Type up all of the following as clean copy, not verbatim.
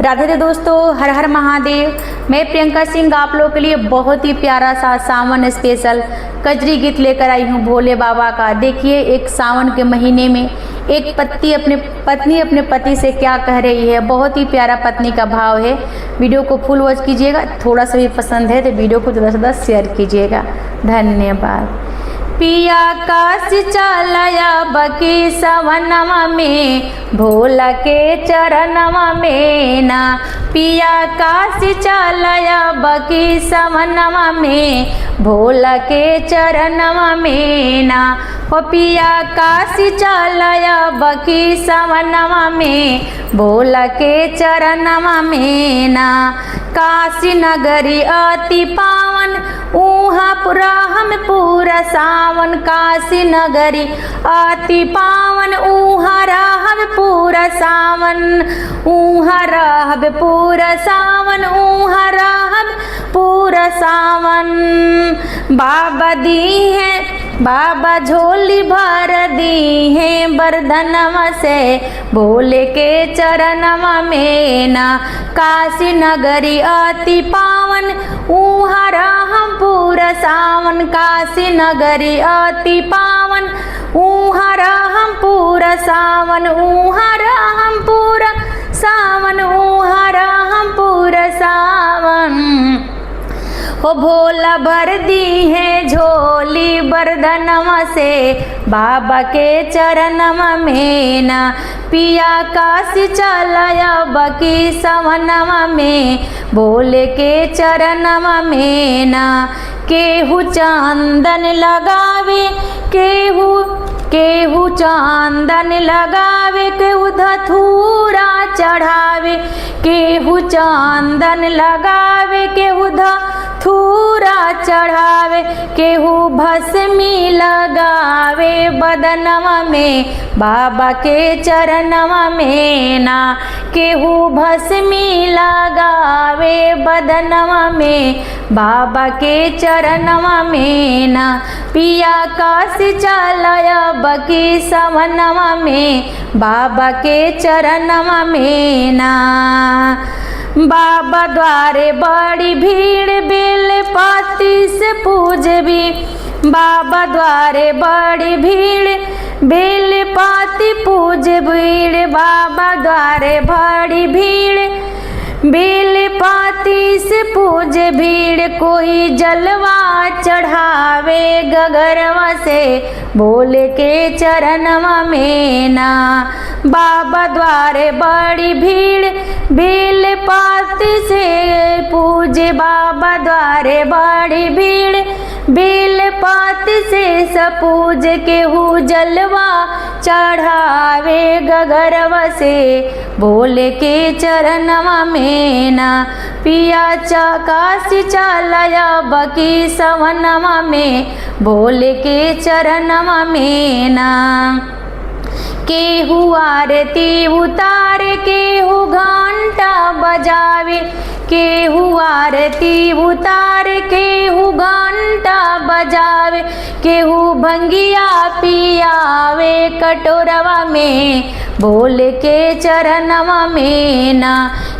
राधे राधे दोस्तों, हर हर महादेव। मैं प्रियंका सिंह आप लोगों के लिए बहुत ही प्यारा सा सावन स्पेशल कजरी गीत लेकर आई हूँ भोले बाबा का। देखिए, एक सावन के महीने में एक पत्नी अपने पति से क्या कह रही है। बहुत ही प्यारा पत्नी का भाव है। वीडियो को फुल वॉच कीजिएगा। थोड़ा सा भी पसंद है तो वीडियो को ज़्यादा से ज़्यादा शेयर कीजिएगा। धन्यवाद। पिया काशी चलया बकी सवनमा में भोला के चरणवा में ना। पिया काशी चलया बकी सवनमा में भोला के चरणवा में ना। हो पिया काशी चलया बकी सवनमा में भोला के चरणवा में ना। काशी नगरी अति पावन ऊहा हम पूरा सावन। काशी नगरी अति पावन ऊहा रहब पूरा सावन। ऊहा रहब पूरा सावन। ऊहा रहब पूरा सावन। बाबा दी है बाबा झोली भर दी है बरदनवा से भोले के चरणवा में ना। काशी नगरी अति पावन ऊहा रहब पूरा सावन। काशी नगरी अति पावन ऊहा रहब पूरा सावन। ऊहा रहब पूरा सावन। ऊहा रहब पूरा सावन। हो भोला भर दी है झोली बरदनवा से बाबा के चरणवा में ना। पिया काशी चलया बकी सवनवा में भोले के चरणवा में ना। केहू चंदन लगावे केहू चंदन लगावे। केहू धतूरा चढ़ावे। केहू चंदन लगावे। केहू धतूरा चढ़ावे। केहू भस्मी लगावे बदनवा में बाबा के चरणवा में ना। केहू भस्मी लगावे बदनवा में बाबा के चरणवा में ना। पिया काशी चलया बकी सवनवा में बाबा के चरणवा में ना। बाबा द्वारे बड़ी भीड़ बेल पाती से पूजबी। बाबा द्वारे बड़ी भीड़ बेल पाती पूज भीड़। बाबा द्वारे बड़ी भीड़ बेल पाती से पूज भीड़। कोई जलवा चढ़ावे गगरवा से भोले के चरणवा में ना। बाबा द्वारे बड़ी भीड़ बेल पाती से पूजे। बाबा द्वारे बड़ी भीड़ बेल पाती से सपूज। केहू जलवा चढ़ावे गगरवा से भोले के चरणवा में ना। पिया काशी चलया बकी सवनवा में भोले के चरणवा में ना। केहू आरती उतारे। केहू घंटा बजावे। केहू आरती उतारे। केहू घंटा बजावे। केहू भंगिया पियावे कटोरवा में भोले के चरणवा में ना।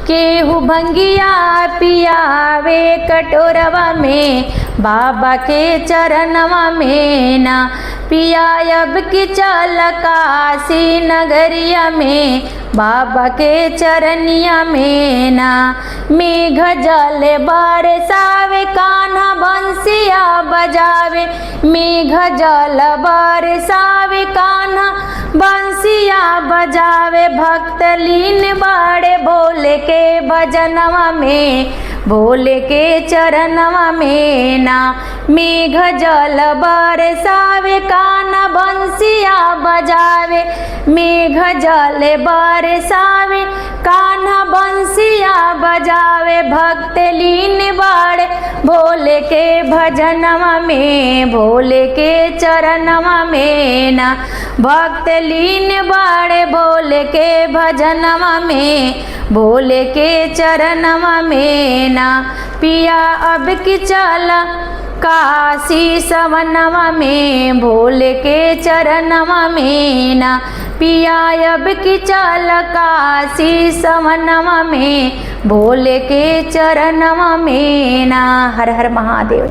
केहू भंगिया पियावे कटोरवा में बाबा के चरणवा में ना। पिया अब की चल काशी नगरिया में बाबा के चरनिया में ना। मेघ जल बरसावे कान्हा बंसिया बजावे। मेघ जल बरसावे कान्हा बंसिया बजावे। भक्त लीन बड़े भोले के भजनवा में भोले के चरणवा में ना। मेघ जल बरसावे कान्हा बंसिया बजावे। मेघ जल बरसावे कान्हा बंसिया बजावे। भक्त लीन बड़े भोले के भजनवा में भोले के चरणवा में ना। भक्त लीन बड़े भोले के भजनवा में भोले के चरणवा में ना। पिया अब की चल काशी सवनवा में भोले के चरणवा में ना। पिया अब की चल काशी सवनवा में, भोले के चरणवा में ना। हर हर महादेव।